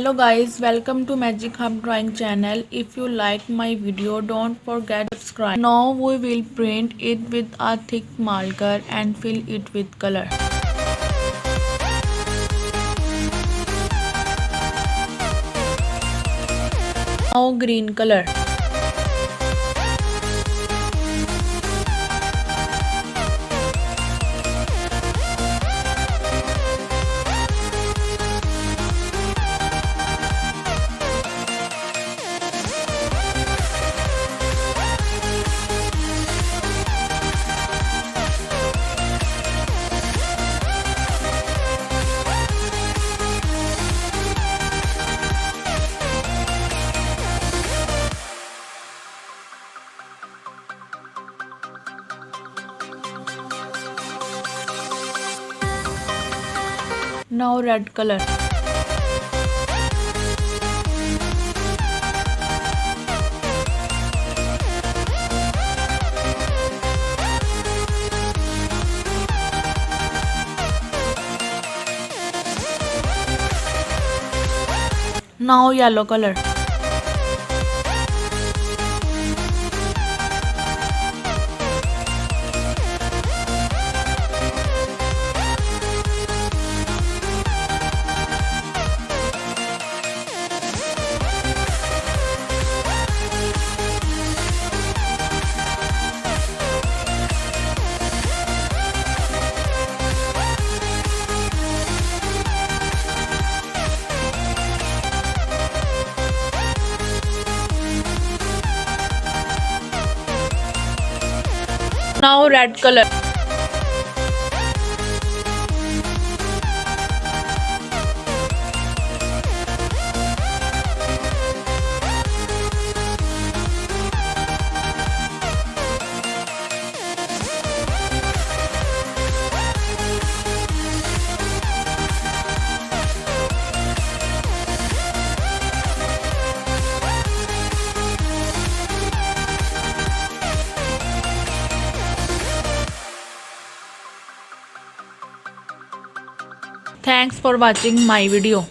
Hello guys, welcome to Magic Hub Drawing channel. If you like my video, don't forget to subscribe. Now we will print it with a thick marker and fill it with color. Now green color. Now red color. Now yellow color. Now red color. Thanks for watching my video.